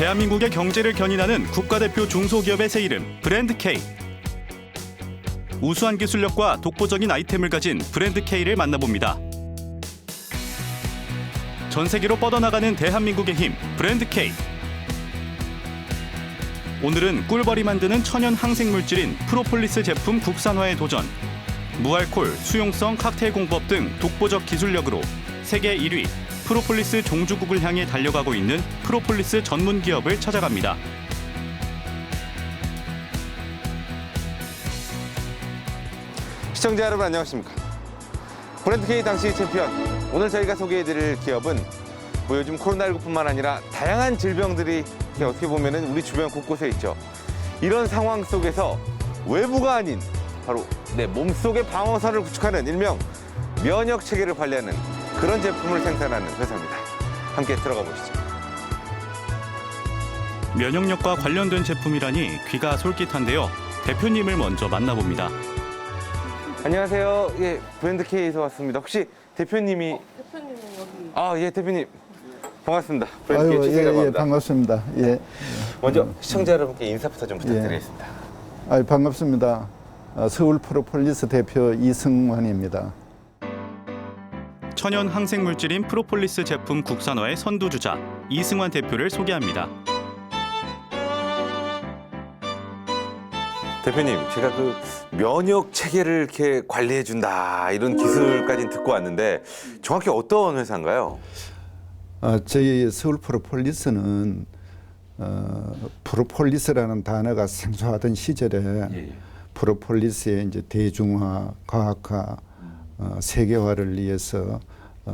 대한민국의 경제를 견인하는 국가대표 중소기업의 새 이름 브랜드 K. 우수한 기술력과 독보적인 아이템을 가진 브랜드 K를 만나봅니다. 전 세계로 뻗어나가는 대한민국의 힘 브랜드 K. 오늘은 꿀벌이 만드는 천연 항생물질인 프로폴리스 제품 국산화에 도전. 무알콜, 수용성 칵테일 공법 등 독보적 기술력으로 세계 1위 프로폴리스 종주국을 향해 달려가고 있는 프로폴리스 전문 기업을 찾아갑니다. 시청자 여러분 안녕하십니까. 브랜드 K 당시 챔피언. 오늘 저희가 소개해드릴 기업은 뭐 요즘 코로나19뿐만 아니라 다양한 질병들이 어떻게 보면은 우리 주변 곳곳에 있죠. 이런 상황 속에서 외부가 아닌 바로 내 몸속의 방어선을 구축하는 일명 면역 체계를 관리하는 그런 제품을 생산하는 회사입니다. 함께 들어가 보시죠. 면역력과 관련된 제품이라니 귀가 솔깃한데요. 대표님을 먼저 만나봅니다. 안녕하세요. 예, 브랜드 K에서 왔습니다. 혹시 대표님이 대표님은 여기. 아, 예, 대표님. 반갑습니다. 브랜드 K 최재라고 예, 합니다. 반갑습니다. 예. 먼저 시청자 여러분께 인사부터 좀 부탁드리겠습니다. 반갑습니다. 서울 프로폴리스 대표 이승환입니다. 천연 항생물질인 프로폴리스 제품 국산화의 선두주자 이승환 대표를 소개합니다. 대표님, 제가 그 면역 체계를 이렇게 관리해 준다 이런 기술까지 듣고 왔는데 정확히 어떤 회사인가요? 저희 서울 프로폴리스는 프로폴리스라는 단어가 생소하던 시절에 프로폴리스의 이제 대중화, 과학화, 세계화를 위해서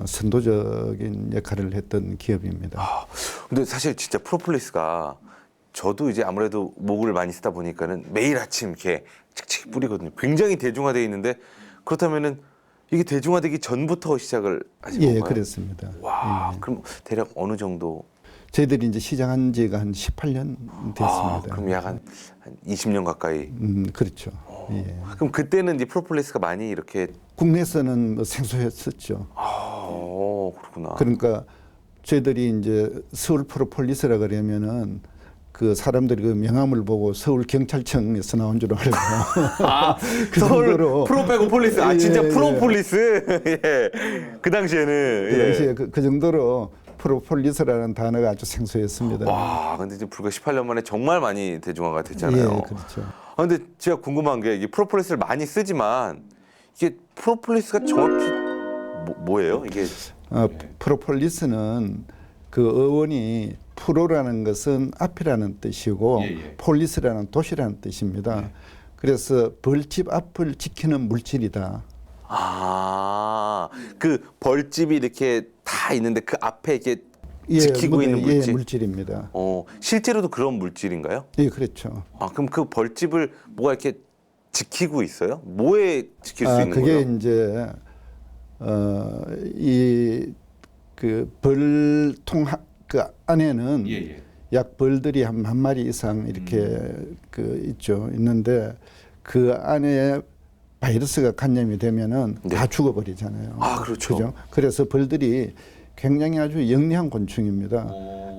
선도적인 역할을 했던 기업입니다. 근데 사실 진짜 프로폴리스가 저도 이제 아무래도 목을 많이 쓰다 보니까는 매일 아침 이렇게 칙칙 뿌리거든요. 굉장히 대중화되어 있는데 그렇다면은 이게 대중화되기 전부터 시작을 하신 건가요? 그렇습니다. 와, 그럼 대략 어느 정도? 저희들이 이제 시작한 지가 한 18년 됐습니다. 그럼 약 한 20년 가까이. 그렇죠. 그럼 그때는 이제 프로폴리스가 많이 이렇게 국내에서는 뭐 생소했었죠. 그렇구나. 그러니까 저희들이 이제 서울 프로폴리스라 그러면은 그 사람들이 그 명함을 보고 서울 경찰청에서 나온 줄 알고 그 서울 정도로 프로 빼고 폴리스. 진짜 프로폴리스. 예. 그 당시에는 그 당시에 그 정도로 프로폴리스라는 단어가 아주 생소했습니다. 와, 근데 이제 불과 18년 만에 정말 많이 대중화가 됐잖아요. 그렇죠. 근데 제가 궁금한 게 이게 프로폴리스를 많이 쓰지만 이게 프로폴리스가 정확히 뭐예요? 이게 프로폴리스는 그 어원이 프로라는 것은 앞이라는 뜻이고 폴리스라는 도시라는 뜻입니다. 그래서 벌집 앞을 지키는 물질이다. 그 벌집이 이렇게 다 있는데 그 앞에 이렇게 지키고 있는 물질. 물질입니다. 실제로도 그런 물질인가요? 예, 그렇죠. 그럼 그 벌집을 뭐가 이렇게 지키고 있어요? 뭐에 지킬 수 있는 그게 거예요? 이제 이 그 벌통 그 안에는 약 벌들이 한 마리 이상 이렇게 그 있는데 그 안에 바이러스가 감염이 되면은 다 죽어버리잖아요. 그렇죠. 그죠? 그래서 벌들이 굉장히 아주 영리한 곤충입니다.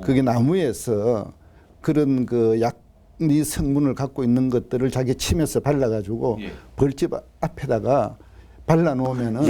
그게 나무에서 그런 그 약리 성분을 갖고 있는 것들을 자기 침에서 발라가지고 벌집 앞에다가 발라놓으면은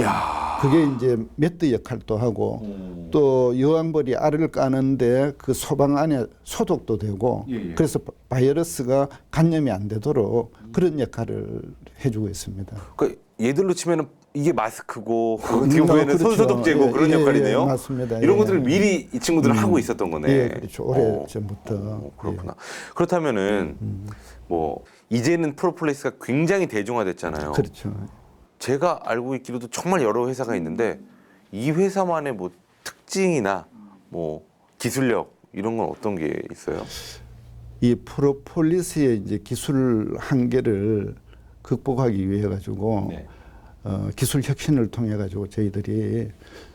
그게 이제 매트 역할도 하고 또 여왕벌이 알을 까는데 그 소방 안에 소독도 되고 그래서 바이러스가 감염이 안 되도록 그런 역할을 해주고 있습니다. 그러니까 얘들로 치면은 이게 마스크고 어떻게 보면은 손소독제고 그런 역할이네요. 맞습니다. 이런 것들을 미리 이 친구들은 하고 있었던 거네. 그렇죠. 오래 전부터. 그렇구나. 그렇다면은 뭐 이제는 프로폴리스가 굉장히 대중화됐잖아요. 그렇죠. 제가 알고 있기로도 정말 여러 회사가 있는데 이 회사만의 뭐 특징이나 뭐 기술력 이런 건 어떤 게 있어요? 이 프로폴리스의 이제 기술 한계를 극복하기 위해 가지고 기술 혁신을 통해 가지고 저희들이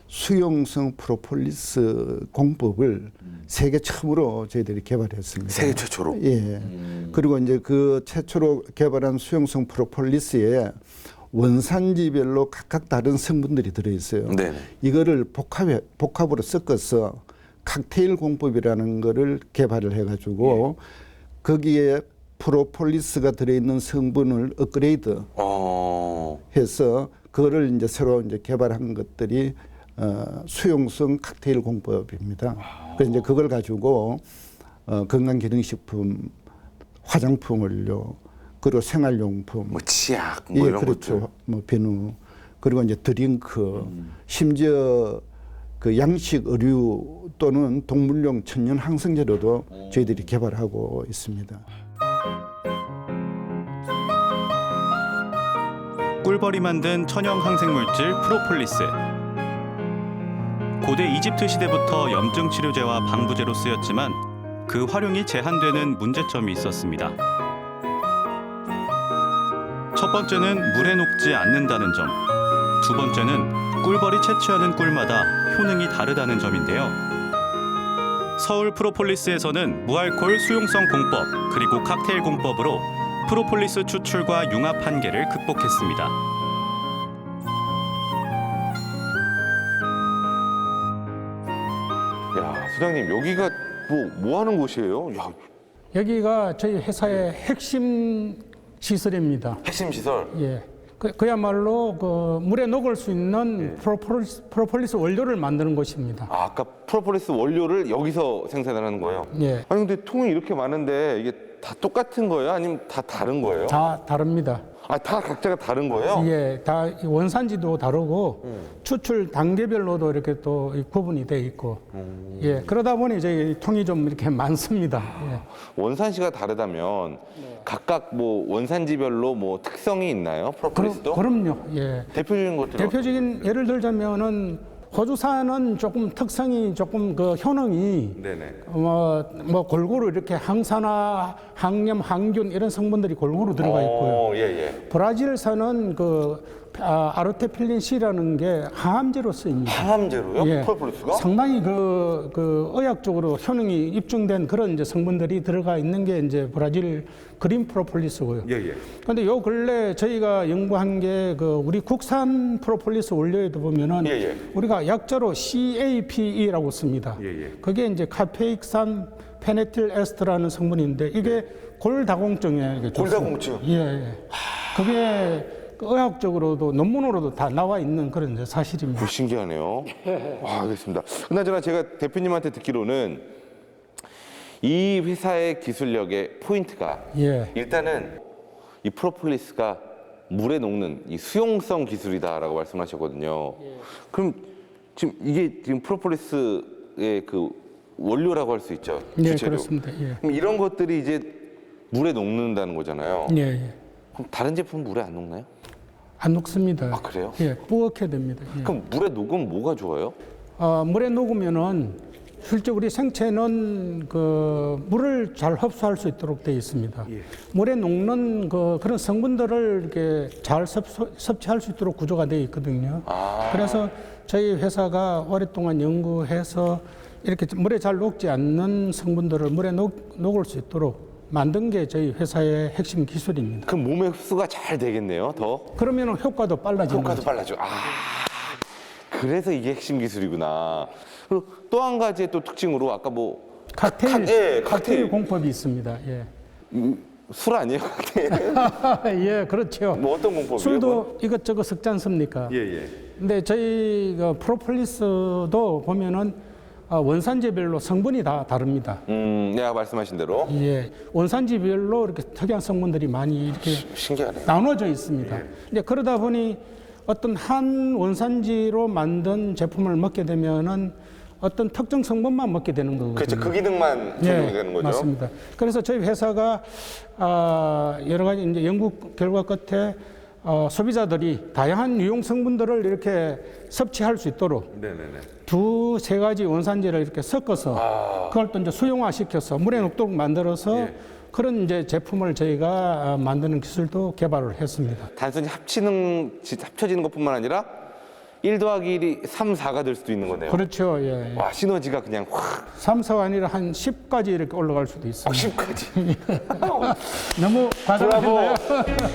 수용성 프로폴리스 공법을 세계 처음으로 저희들이 개발했습니다. 세계 최초로? 그리고 이제 그 최초로 개발한 수용성 프로폴리스에 원산지별로 각각 다른 성분들이 들어있어요. 이거를 복합으로 섞어서 칵테일 공법이라는 거를 개발을 해가지고 거기에 프로폴리스가 들어있는 성분을 업그레이드 해서 그거를 이제 새로 이제 개발한 것들이 수용성 칵테일 공법입니다. 그래서 이제 그걸 가지고 건강기능식품, 화장품 원료, 그리고 생활용품, 뭐 치약, 뭐 이런 그렇죠. 것들. 뭐 비누, 그리고 이제 드링크, 심지어 그 양식 의류 또는 동물용 천연 항생제로도 저희들이 개발하고 있습니다. 꿀벌이 만든 천연 항생물질 프로폴리스. 고대 이집트 시대부터 염증 치료제와 방부제로 쓰였지만 그 활용이 제한되는 문제점이 있었습니다. 첫 번째는 물에 녹지 않는다는 점. 두 번째는 꿀벌이 채취하는 꿀마다 효능이 다르다는 점인데요. 서울 프로폴리스에서는 무알콜 수용성 공법 그리고 칵테일 공법으로 프로폴리스 추출과 융합 한계를 극복했습니다. 야, 소장님 여기가 뭐 하는 곳이에요? 야, 여기가 저희 회사의 핵심 시설입니다. 핵심 시설. 예. 그야말로 그 물에 녹을 수 있는 프로폴리스 원료를 만드는 곳입니다. 아, 아까 프로폴리스 원료를 여기서 생산하는 거예요? 예. 아니 근데 통이 이렇게 많은데 이게 다 똑같은 거예요? 아니면 다 다른 거예요? 다 다릅니다. 아, 다 각자가 다른 거예요? 예, 다 원산지도 다르고 추출 단계별로도 이렇게 또 구분이 돼 있고, 예, 그러다 보니 저희 통이 좀 이렇게 많습니다. 예. 원산지가 다르다면 각각 뭐 원산지별로 뭐 특성이 있나요? 프로폴리스도? 그럼요. 예. 대표적인 것들 대표적인 예를 들자면은 호주산은 조금 특성이 조금 그 효능이 네네. 뭐 골고루 이렇게 항산화, 항염, 항균 이런 성분들이 골고루 들어가 있고요. 예, 예. 브라질산은 그 아르테필린 C라는 게 항암제로 쓰입니다. 항암제로요? 예. 프로폴리스가? 상당히 그 의학적으로 효능이 입증된 그런 이제 성분들이 들어가 있는 게 이제 브라질 그린 프로폴리스고요. 예, 예. 근데 요 근래 저희가 연구한 게 그 우리 국산 프로폴리스 원료에도 보면은 예, 예. 우리가 약자로 CAPE라고 씁니다. 예, 예. 그게 이제 카페익산 페네틸 에스터라는 성분인데 이게 골다공증에 이게 골다공증? 예, 예. 그게 의학적으로도 논문으로도 다 나와 있는 그런 이제 사실입니다. 신기하네요. 아, 알겠습니다. 그나저나 제가 대표님한테 듣기로는 이 회사의 기술력의 포인트가 예. 일단은 이 프로폴리스가 물에 녹는 이 수용성 기술이다라고 말씀하셨거든요. 그럼 지금 이게 지금 프로폴리스의 그 원료라고 할 수 있죠. 네, 주재료. 그렇습니다. 예. 그럼 이런 것들이 이제 물에 녹는다는 거잖아요. 예, 예. 그럼 다른 제품은 물에 안 녹나요? 안 녹습니다. 아, 그래요? 예, 뿌옇게 됩니다. 예. 그럼 물에 녹으면 뭐가 좋아요? 물에 녹으면은 실제 우리 생체는 그 물을 잘 흡수할 수 있도록 되어 있습니다. 물에 녹는 그런 성분들을 이렇게 잘 섭취할 수 있도록 구조가 되어 있거든요. 그래서 저희 회사가 오랫동안 연구해서 이렇게 물에 잘 녹지 않는 성분들을 물에 녹을 수 있도록 만든 게 저희 회사의 핵심 기술입니다. 그럼 몸에 흡수가 잘 되겠네요, 더? 그러면 효과도 빨라지는 효과도 거죠. 빨라져. 아, 그래서 이게 핵심 기술이구나. 그리고 또 한 가지의 또 특징으로 아까 뭐 칵테일 공법이 있습니다. 예. 술 아니에요, 칵테일? 예, 그렇죠. 뭐 어떤 공법이에요? 술도 이것저것 섞지 않습니까? 예, 예. 근데 저희 그 프로폴리스도 보면은 원산지별로 성분이 다 다릅니다. 내가 말씀하신 대로. 예, 원산지별로 이렇게 특이한 성분들이 많이 이렇게 신기하네요. 나눠져 있습니다. 근데 그러다 보니 어떤 한 원산지로 만든 제품을 먹게 되면은 어떤 특정 성분만 먹게 되는 거거든요. 그렇죠. 그 기능만 적용이 되는 거죠. 맞습니다. 그래서 저희 회사가 여러 가지 이제 연구 결과 끝에 소비자들이 다양한 유용 성분들을 이렇게 섭취할 수 있도록 네네네. 두세 가지 원산지를 이렇게 섞어서 그걸 또 이제 수용화시켜서 물에 녹도록 만들어서 그런 이제 제품을 저희가 만드는 기술도 개발을 했습니다. 단순히 합쳐지는 것뿐만 아니라 1 더하기 1이 3, 4가 될 수도 있는 거네요. 그렇죠. 예. 와, 시너지가 그냥 확 3, 4가 아니라 한 10까지 이렇게 올라갈 수도 있습니다. 10까지. 너무 과장하신가요?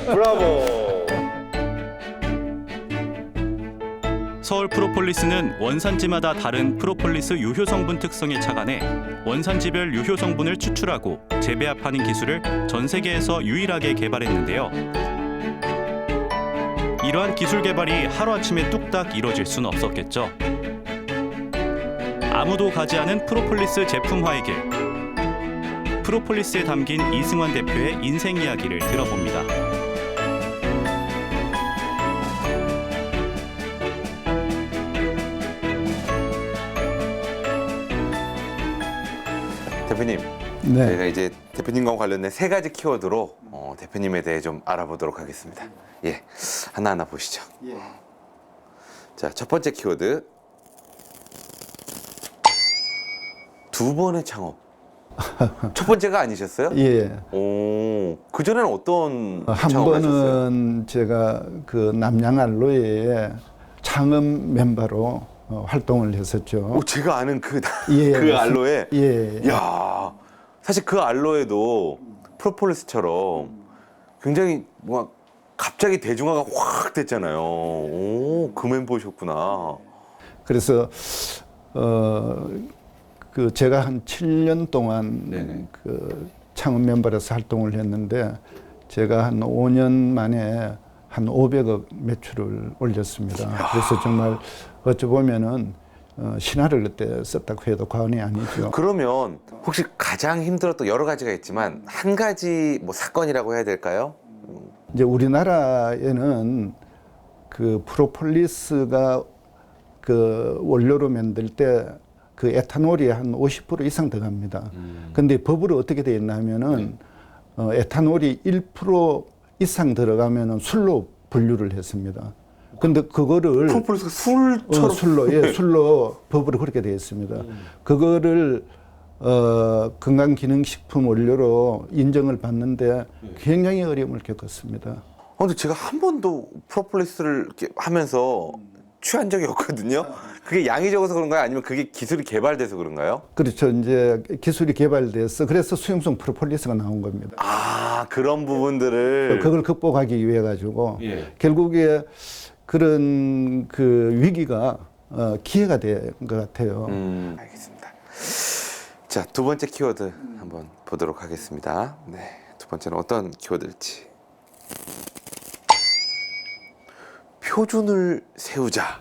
브라보. 서울 프로폴리스는 원산지마다 다른 프로폴리스 유효 성분 특성에 착안해 원산지별 유효 성분을 추출하고 재배합하는 기술을 전 세계에서 유일하게 개발했는데요. 이러한 기술 개발이 하루아침에 뚝딱 이뤄질 수는 없었겠죠. 아무도 가지 않은 프로폴리스 제품화의 길. 프로폴리스에 담긴 이승환 대표의 인생 이야기를 들어봅니다. 대표님, 네. 저희가 이제 대표님과 관련된 3가지 키워드로 대표님에 대해 좀 알아보도록 하겠습니다. 예, 하나하나 보시죠. 자, 첫 번째 키워드. 2번의 창업. 첫 번째가 아니셨어요? 예. 오, 그전에는 어떤 한 창업을 하셨어요? 번은 제가 그 남양알로에 창업 멤버로 활동을 했었죠. 오, 제가 아는 그, 예, 그 알로에. 예. 야, 사실 그 알로에도 프로폴리스처럼 굉장히 뭔가 갑자기 대중화가 확 됐잖아요. 오, 그 멤버셨구나. 그래서 그 제가 한 7년 동안 네네. 그 창업 멤버로서 활동을 했는데 제가 한 5년 만에 한 500억 매출을 올렸습니다. 그래서 정말 어찌 보면은 신화를 그때 썼다고 해도 과언이 아니죠. 그러면 혹시 가장 힘들었던 여러 가지가 있지만 한 가지 뭐 사건이라고 해야 될까요? 이제 우리나라에는 그 프로폴리스가 그 원료로 만들 때 그 에탄올이 한 50% 이상 들어갑니다. 근데 법으로 어떻게 되어 있냐면은 에탄올이 1% 이상 들어가면은 술로 분류를 했습니다. 근데 그거를 프로폴리스가 술처럼 술로 예, 술로 법으로 그렇게 되어 있습니다. 그거를 건강기능식품 원료로 인정을 받는데 굉장히 어려움을 겪었습니다. 근데 제가 한 번도 프로폴리스를 이렇게 하면서 취한 적이 없거든요. 그게 양이 적어서 그런가요? 아니면 그게 기술이 개발돼서 그런가요? 그렇죠. 이제 기술이 개발돼서 그래서 수용성 프로폴리스가 나온 겁니다. 아, 그런 부분들을. 그걸 극복하기 위해 가지고 예. 결국에 그런 그 위기가 기회가 된 것 같아요. 알겠습니다. 자, 2번째 키워드 한번 보도록 하겠습니다. 네, 2번째는 어떤 키워드일지. 표준을 세우자.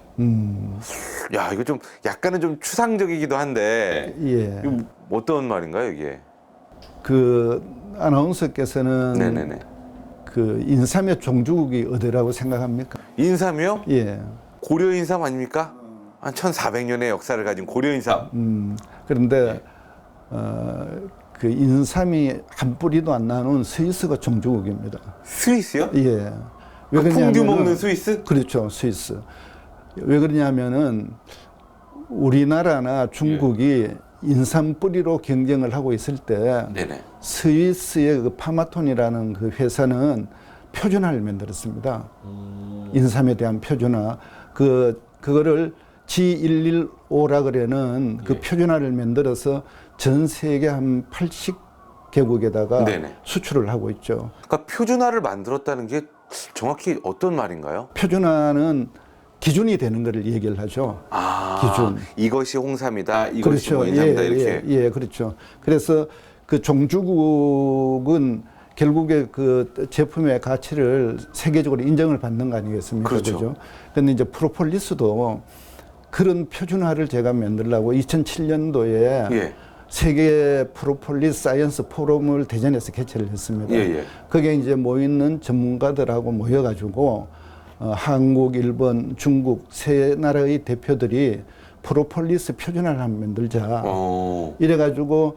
야, 이거 좀 약간은 좀 추상적이기도 한데 예. 이거 어떤 말인가요, 이게? 그 아나운서께서는 네네네. 그 인삼의 종주국이 어디라고 생각합니까? 인삼이요? 예. 고려 인삼 아닙니까? 한 1400년의 역사를 가진 고려 인삼. 그런데 그 인삼이 한 뿌리도 안 나는 스위스가 종주국입니다. 스위스요? 예. 그 퐁듀 그러냐면은- 먹는 스위스? 그렇죠, 스위스. 왜 그러냐면은 우리나라나 중국이 인삼 뿌리로 경쟁을 하고 있을 때 네네. 스위스의 그 파마톤이라는 그 회사는 표준화를 만들었습니다. 인삼에 대한 표준화. 그거를 G115라 그래는 그 표준화를 만들어서 전 세계 한 80개국에다가 네네. 수출을 하고 있죠. 그러니까 표준화를 만들었다는 게 정확히 어떤 말인가요? 표준화는 기준이 되는 것을 얘기를 하죠. 아, 기준. 이것이 홍삼이다, 이것이 그렇죠. 뭐 인삼이다 이렇게. 예, 그렇죠. 그래서 그 종주국은 결국에 그 제품의 가치를 세계적으로 인정을 받는 거 아니겠습니까? 그렇죠. 그런데 이제 프로폴리스도 그런 표준화를 제가 만들려고 2007년도에 예. 세계 프로폴리스 사이언스 포럼을 대전에서 개최를 했습니다. 예, 예. 거기에 이제 모이는 전문가들하고 모여가지고 한국, 일본, 중국 세 나라의 대표들이 프로폴리스 표준화를 한번 만들자. 이래가지고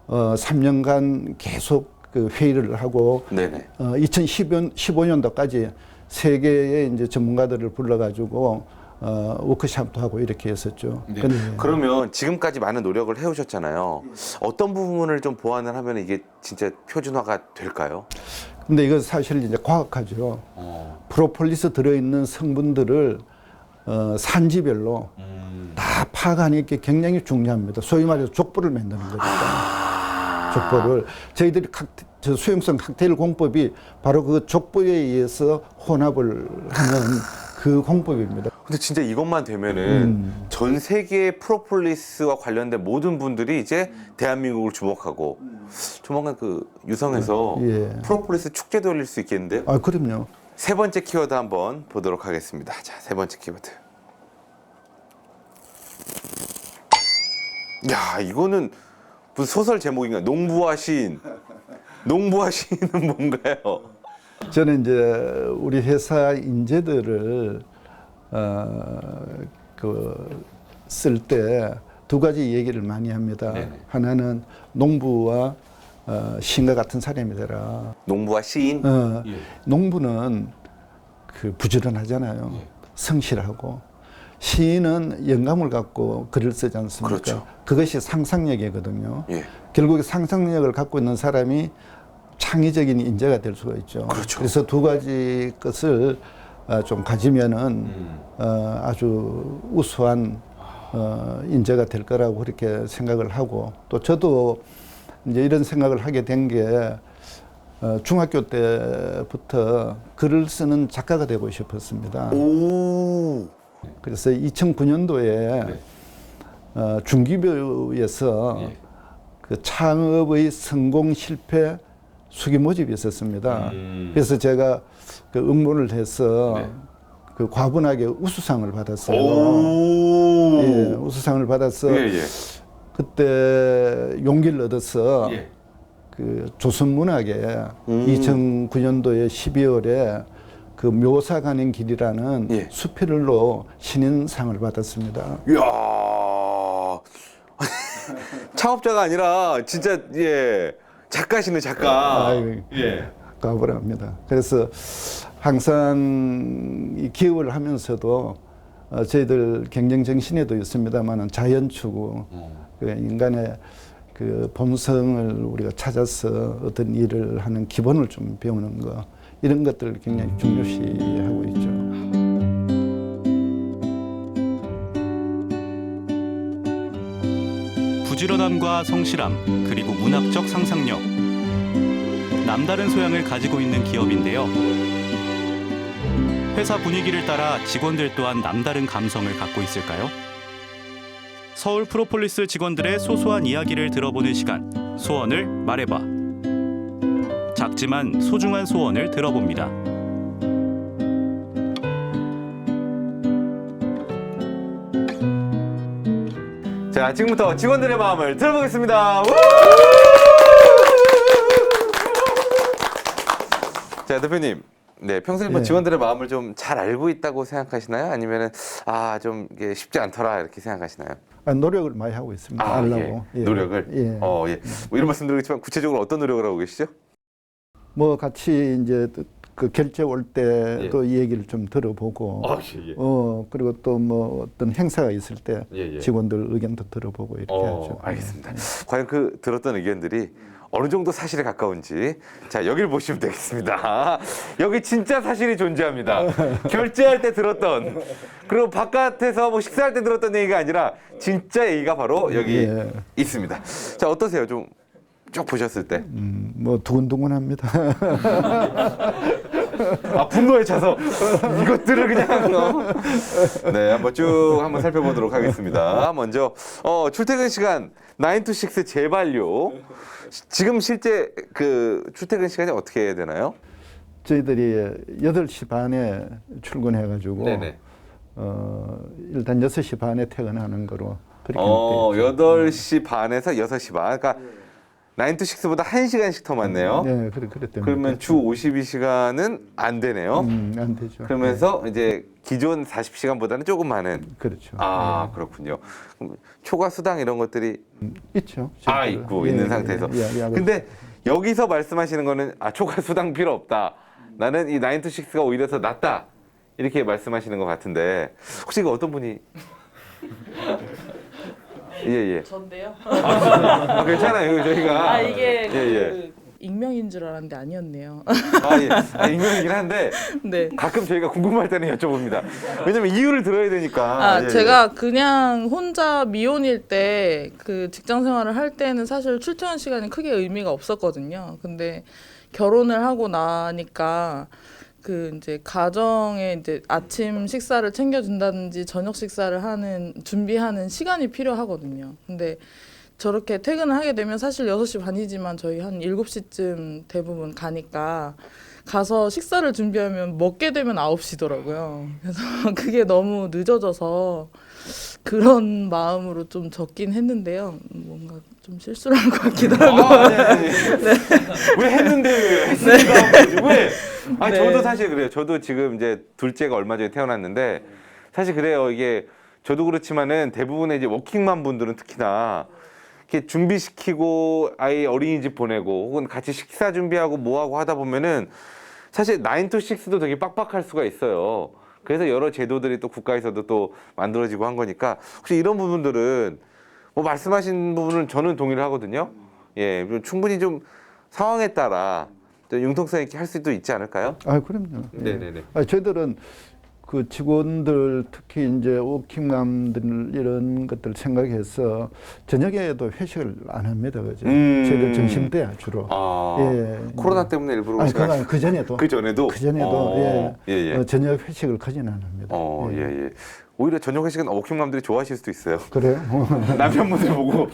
3년간 계속 그 회의를 하고 네네. 2015년도까지 세계의 이제 전문가들을 불러가지고 워크숍도 하고 이렇게 했었죠. 네. 근데 그러면 지금까지 많은 노력을 해오셨잖아요. 어떤 부분을 좀 보완을 하면 이게 진짜 표준화가 될까요? 근데 이거 사실 이제 과학하죠. 프로폴리스 들어있는 성분들을 산지별로 다 파악하는 게 굉장히 중요합니다. 소위 말해서 족보를 만드는 거니까. 족보를 저희들이 저 수용성 칵테일 공법이 바로 그 족보에 의해서 혼합을 하는 그 공법입니다. 근데 진짜 이것만 되면은 전 세계 프로폴리스와 관련된 모든 분들이 이제 대한민국을 주목하고 조만간 그 유성에서 예. 프로폴리스 축제도 열릴 수 있겠는데요. 아, 그럼요. 세 번째 키워드 한번 보도록 하겠습니다. 자, 세 번째 키워드. 야, 이거는 무슨 소설 제목인가? 농부와 시인. 농부와 시인은 뭔가요? 저는 이제 우리 회사 인재들을 쓸 때 두 가지 얘기를 많이 합니다. 네네. 하나는 농부와 시인과 같은 사람이 되라. 농부와 시인? 예. 농부는 그 부지런하잖아요. 예. 성실하고 시인은 영감을 갖고 글을 쓰지 않습니까? 그렇죠. 그것이 상상력이거든요. 예. 결국에 상상력을 갖고 있는 사람이 창의적인 인재가 될 수가 있죠. 그렇죠. 그래서 두 가지 것을 좀 가지면은 아주 우수한 인재가 될 거라고 그렇게 생각을 하고, 또 저도 이제 이런 생각을 하게 된 게 중학교 때부터 글을 쓰는 작가가 되고 싶었습니다. 오. 그래서 2009년도에 네. 중기부에서 예. 그 창업의 성공 실패 수기 모집이 있었습니다. 그래서 제가 그 응모를 해서 네. 그 과분하게 우수상을 받았어요. 오. 예, 우수상을 받아서 예, 예. 그때 용기를 얻어서 예. 그 조선문학에 2009년도에 12월에 그 묘사 가는 길이라는 예. 수필로 신인상을 받았습니다. 이야. 창업자가 아니라 진짜 예. 작가시네, 작가. 아유, 예. 가보랍니다. 그래서 항상 이 기업을 하면서도 저희들 경쟁 정신에도 있습니다만은 자연 추구, 그 인간의 그 본성을 우리가 찾아서 어떤 일을 하는 기본을 좀 배우는 거, 이런 것들을 굉장히 중요시하고 있죠. 부지런함과 성실함, 그리고 문학적 상상력. 남다른 소양을 가지고 있는 기업인데요. 회사 분위기를 따라 직원들 또한 남다른 감성을 갖고 있을까요? 서울 프로폴리스 직원들의 소소한 이야기를 들어보는 시간, 소원을 말해봐. 작지만 소중한 소원을 들어봅니다. 자, 지금부터 직원들의 마음을 들어보겠습니다. 자, 대표님. 네, 평소에 뭐 예. 직원들의 마음을 좀 잘 알고 있다고 생각하시나요? 아니면은 좀 이게 쉽지 않더라 이렇게 생각하시나요? 노력을 많이 하고 있습니다. 알라고. 예. 노력을. 예. 예. 뭐 이런 말씀 드리겠지만 구체적으로 어떤 노력을 하고 계시죠? 뭐 같이 이제 그 결제 올 때도 이 얘기를 좀 들어보고, 예. 그리고 또 뭐 어떤 행사가 있을 때 예. 직원들 의견도 들어보고 이렇게 하죠. 알겠습니다. 과연 그 들었던 의견들이 어느 정도 사실에 가까운지, 자, 여기를 보시면 되겠습니다. 여기 진짜 사실이 존재합니다. 결제할 때 들었던, 그리고 바깥에서 뭐 식사할 때 들었던 얘기가 아니라 진짜 얘기가 바로 여기 예. 있습니다. 자, 어떠세요? 좀 쭉 보셨을 때. 뭐 두근두근합니다. 분노에 차서 이것들을 그냥 네, 한번 살펴보도록 하겠습니다. 먼저 출퇴근 시간 9 to 6 재반료. 지금 실제 그 출퇴근 시간이 어떻게 해야 되나요? 저희들이 8시 반에 출근해가지고 네네. 일단 6시 반에 퇴근하는 거로 그렇게 돼 있죠. 8시 반에서 6시 반. 그러니까 9 to 6보다 1시간씩 더 많네요. 네, 그랬더니 그러면 주 52시간은 안 되네요. 안 되죠. 그러면서 이제 기존 40시간보다는 조금 많은. 그렇죠. 그렇군요. 그럼 초과 수당 이런 것들이 있죠. 있고 있는 상태에서. 근데 여기서 말씀하시는 거는 초과 수당 필요 없다. 나는 이 9 to 6가 오히려 더 낫다. 이렇게 말씀하시는 것 같은데 혹시 이거 어떤 분이? 예. 전데요. 괜찮아요. 저희가 이게 예. 그 익명인 줄 알았는데 아니었네요. 익명이긴 한데 네. 가끔 저희가 궁금할 때는 여쭤봅니다. 왜냐면 이유를 들어야 되니까. 예. 제가 그냥 혼자 미혼일 때 그 직장 생활을 할 때는 사실 출퇴근 시간이 크게 의미가 없었거든요. 근데 결혼을 하고 나니까 그 이제 가정에 이제 아침 식사를 챙겨준다든지 저녁 식사를 준비하는 시간이 필요하거든요. 근데 저렇게 퇴근을 하게 되면 사실 6시 반이지만 저희 한 7시쯤 대부분 가니까 가서 식사를 준비하면 먹게 되면 9시더라고요. 그래서 그게 너무 늦어져서 그런 마음으로 좀 적긴 했는데요. 뭔가 좀 실수를 한 것 같기도 하고. 네. 왜 했는데 왜 했습니까? 왜? 아 네. 저도 사실 그래요. 저도 지금 이제 둘째가 얼마 전에 태어났는데 사실 그래요. 이게 저도 그렇지만은 대부분의 이제 워킹맘 분들은 특히나 이렇게 준비시키고 아이 어린이집 보내고 혹은 같이 식사 준비하고 뭐하고 하다 보면은 사실 9 to 6도 되게 빡빡할 수가 있어요. 그래서 여러 제도들이 또 국가에서도 또 만들어지고 한 거니까 혹시 이런 부분들은 뭐 말씀하신 부분은 저는 동의를 하거든요. 예, 충분히 좀 상황에 따라 좀 융통성 있게 할 수도 있지 않을까요? 아, 그럼요. 예. 네네네. 저희들은 그 직원들 특히 이제 워킹맘들 이런 것들 생각해서 저녁에도 회식을 안 합니다, 그죠? 저희들 점심 때야 주로. 아, 예. 코로나 때문에 일부러 아니, 제가 그 전에도. 그 전에도 예. 저녁 회식을 거진 안 합니다. 예. 오히려 저녁 회식은 워킹맘들이 좋아하실 수도 있어요. 그래요? 남편분들 보고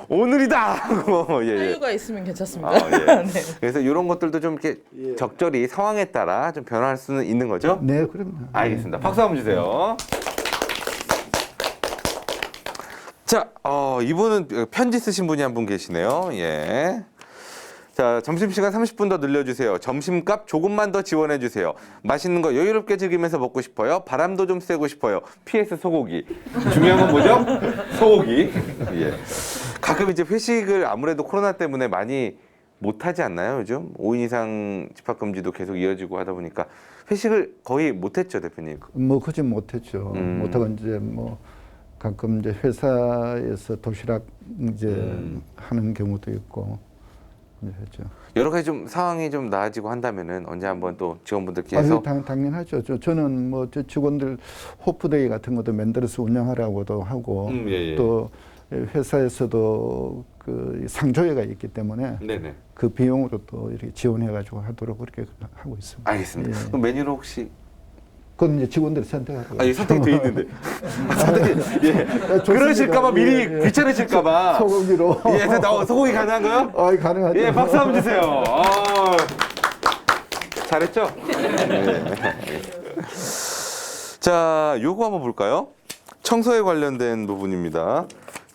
오늘이다 하고 예. 사유가 있으면 괜찮습니다. 아, 예. 네. 그래서 이런 것들도 좀 이렇게 적절히 상황에 따라 좀 변화할 수는 있는 거죠? 네, 그럼요. 알겠습니다. 박수 한번 주세요. 자, 이분은 편지 쓰신 분이 한 분 계시네요. 예. 자, 점심시간 30분 더 늘려주세요. 점심값 조금만 더 지원해주세요. 맛있는 거 여유롭게 즐기면서 먹고 싶어요. 바람도 좀 쐬고 싶어요. PS 소고기. 중요한 건 뭐죠? 소고기. 예. 가끔 이제 회식을 아무래도 코로나 때문에 많이 못하지 않나요, 요즘? 5인 이상 집합금지도 계속 이어지고 하다 보니까 회식을 거의 못했죠, 대표님? 뭐 그지 못했죠. 못하고 이제 뭐 가끔 이제 회사에서 도시락 이제 하는 경우도 있고 했죠. 여러 가지 좀 상황이 좀 나아지고 한다면은 언제 한번 또 직원분들께서 당연하죠. 저는 뭐 저 직원들 호프데이 같은 것도 만들어서 운영하라고도 하고 예. 또 회사에서도 그 상조회가 있기 때문에 네네. 그 비용으로 또 이렇게 지원해가지고 하도록 그렇게 하고 있습니다. 알겠습니다. 예. 그럼 메뉴는 혹시 그건 이제 직원들이 선택하고. 예, 선택이 돼 있는데. 예. 그러실까봐 미리 귀찮으실까봐. 소고기로. 예, 소고기 가능한가요? 가능하죠. 예, 박수 한번 주세요. 잘했죠? 예. 자, 요거 한번 볼까요? 청소에 관련된 부분입니다.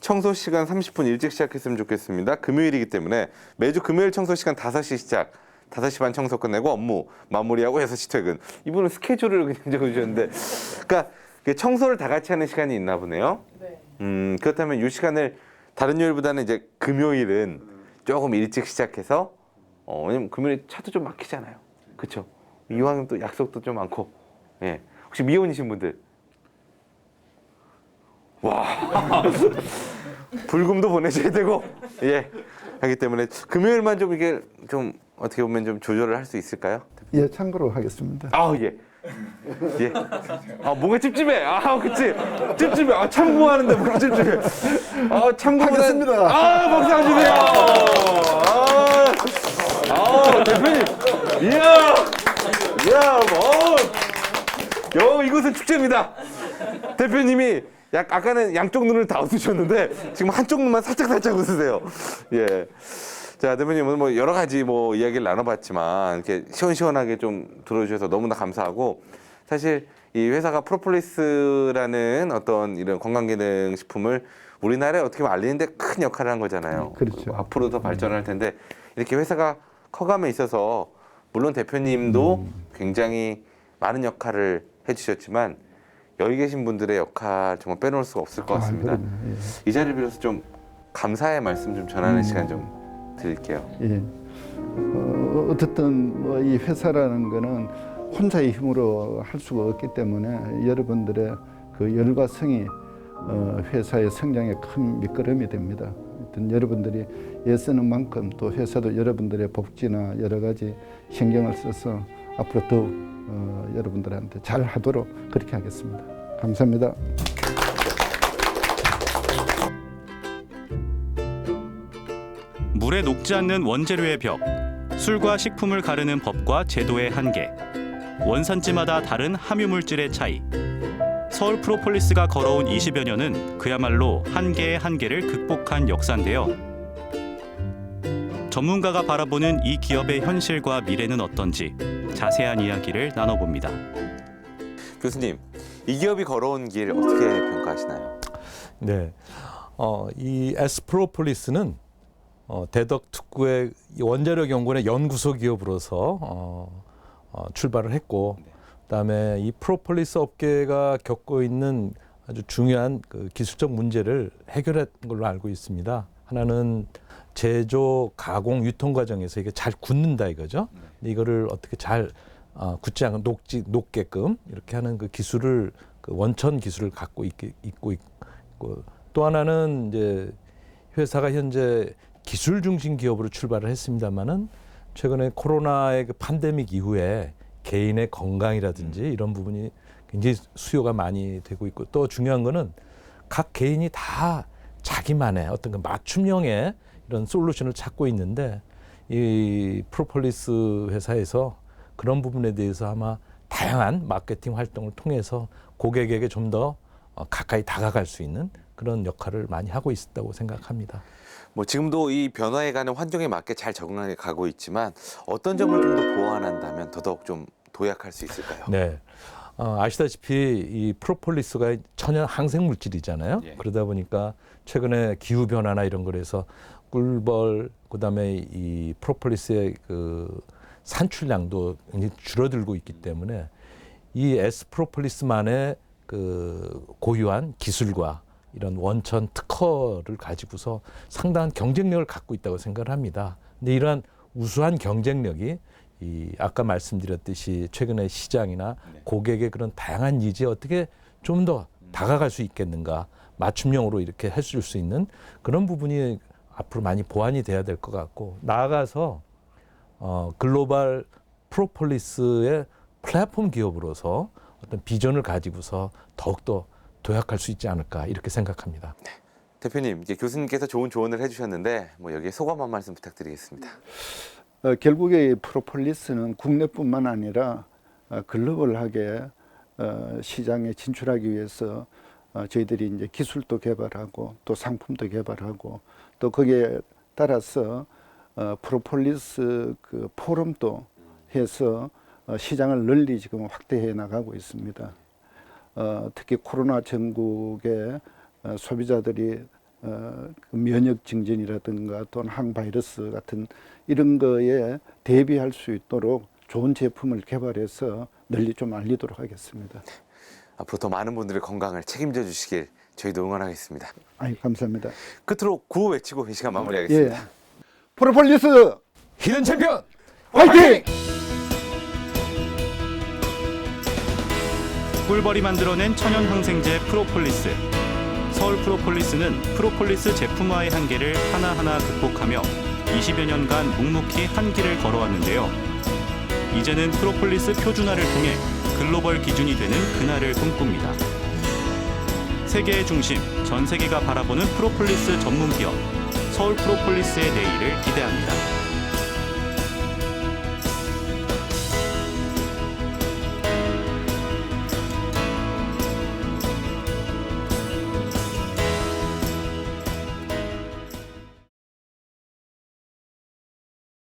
청소 시간 30분 일찍 시작했으면 좋겠습니다. 금요일이기 때문에 매주 금요일 청소 시간 5시 시작. 5시 반 청소 끝내고 업무 마무리하고 6시 퇴근. 이분은 스케줄을 그냥 적어주셨는데, 그러니까 청소를 다 같이 하는 시간이 있나 보네요. 네. 그렇다면 이 시간을 다른 요일보다는 이제 금요일은 조금 일찍 시작해서, 왜냐면 금요일에 차도 좀 막히잖아요. 그렇죠? 이왕이면 또 약속도 좀 많고. 예. 혹시 미혼이신 분들? 와. 불금도 보내셔야 되고, 예. 하기 때문에 금요일만 좀 이게 좀 어떻게 보면 좀 조절을 할 수 있을까요? 예, 참고로 하겠습니다. 예. 예. 뭔가 찝찝해. 그치. 찝찝해. 참고하는데 뭔가 찝찝해. 참고하겠습니다. 박수 한 주세요. 대표님. 이야, 이곳은 축제입니다. 대표님이 아까는 양쪽 눈을 다 웃으셨는데 지금 한쪽 눈만 살짝 웃으세요. 예. 자, 대표님 오늘 뭐 여러 가지 뭐 이야기를 나눠봤지만 이렇게 시원시원하게 좀 들어주셔서 너무나 감사하고, 사실 이 회사가 프로폴리스라는 어떤 이런 건강기능식품을 우리나라에 어떻게 보면 알리는데 큰 역할을 한 거잖아요. 그렇죠. 앞으로 더 발전할 텐데 이렇게 회사가 커감에 있어서 물론 대표님도 굉장히 많은 역할을 해주셨지만 여기 계신 분들의 역할 정말 빼놓을 수가 없을 것 같습니다. 이 자리를 빌어서 좀 감사의 말씀 좀 전하는 시간 좀 드릴게요. 예. 어쨌든 뭐 이 회사라는 거는 혼자의 힘으로 할 수가 없기 때문에 여러분들의 그 열과 성이 회사의 성장에 큰 밑거름이 됩니다. 하여튼 여러분들이 애쓰는 만큼 또 회사도 여러분들의 복지나 여러 가지 신경을 써서 앞으로 더욱 여러분들한테 잘 하도록 그렇게 하겠습니다. 감사합니다. 물에 녹지 않는 원재료의 벽, 술과 식품을 가르는 법과 제도의 한계, 원산지마다 다른 함유 물질의 차이. 서울 프로폴리스가 걸어온 20여 년은 그야말로 한계의 한계를 극복한 역사인데요. 전문가가 바라보는 이 기업의 현실과 미래는 어떤지 자세한 이야기를 나눠봅니다. 교수님, 이 기업이 걸어온 길 어떻게 평가하시나요? 네, 이 에스프로폴리스는 대덕 특구의 원자력 연구원의 연구소 기업으로서 출발을 했고, 그다음에 이 프로폴리스 업계가 겪고 있는 아주 중요한 그 기술적 문제를 해결한 걸로 알고 있습니다. 하나는 제조, 가공, 유통 과정에서 이게 잘 굳는다 이거죠. 근데 이거를 어떻게 잘 굳지 않고 녹게끔 이렇게 하는 그 기술을, 그 원천 기술을 갖고 있고 또 하나는 이제 회사가 현재 기술 중심 기업으로 출발을 했습니다만은 최근에 코로나의 그 팬데믹 이후에 개인의 건강이라든지 이런 부분이 굉장히 수요가 많이 되고 있고, 또 중요한 거는 각 개인이 다 자기만의 어떤 그 맞춤형의 이런 솔루션을 찾고 있는데, 이 프로폴리스 회사에서 그런 부분에 대해서 아마 다양한 마케팅 활동을 통해서 고객에게 좀 더 가까이 다가갈 수 있는 그런 역할을 많이 하고 있다고 생각합니다. 뭐 지금도 이 변화해가는 환경에 맞게 잘 적응해 가고 있지만 어떤 점을 좀 더 보완한다면 더더욱 좀 도약할 수 있을까요? 네. 아시다시피 이 프로폴리스가 천연 항생 물질이잖아요. 예. 그러다 보니까 최근에 기후 변화나 이런 거에서 꿀벌, 그다음에 이 프로폴리스의 그 산출량도 굉장히 줄어들고 있기 때문에 이 에스프로폴리스만의 그 고유한 기술과 이런 원천 특허를 가지고서 상당한 경쟁력을 갖고 있다고 생각을 합니다. 근데 이러한 우수한 경쟁력이 이 아까 말씀드렸듯이 최근에 시장이나 고객의 그런 다양한 니즈에 어떻게 좀 더 다가갈 수 있겠는가, 맞춤형으로 이렇게 해줄 수 있는 그런 부분이 앞으로 많이 보완이 돼야 될 것 같고, 나아가서 글로벌 프로폴리스의 플랫폼 기업으로서 어떤 비전을 가지고서 더욱더 도약할 수 있지 않을까 이렇게 생각합니다. 대표님, 이제 교수님께서 좋은 조언을 해주셨는데 뭐 여기에 소감 한 말씀 부탁드리겠습니다. 결국에 프로폴리스는 국내뿐만 아니라 글로벌하게 시장에 진출하기 위해서 저희들이 이제 기술도 개발하고 또 상품도 개발하고 또 거기에 따라서 프로폴리스 그 포럼도 해서 시장을 널리 지금 확대해 나가고 있습니다. 특히 코로나 전국에 소비자들이 면역 증진이라든가 또는 항바이러스 같은 이런 거에 대비할 수 있도록 좋은 제품을 개발해서 널리 좀 알리도록 하겠습니다. 앞으로 더 많은 분들의 건강을 책임져 주시길 저희도 응원하겠습니다. 아이, 감사합니다. 끝으로 구호 외치고 이 시간 마무리하겠습니다. 예. 프로폴리스 히든 챔피언 화이팅! 꿀벌이 만들어낸 천연 항생제 프로폴리스. 서울 프로폴리스는 프로폴리스 제품화의 한계를 하나하나 극복하며 20여 년간 묵묵히 한 길을 걸어왔는데요. 이제는 프로폴리스 표준화를 통해 글로벌 기준이 되는 그날을 꿈꿉니다. 세계의 중심, 전 세계가 바라보는 프로폴리스 전문 기업, 서울 프로폴리스의 내일을 기대합니다.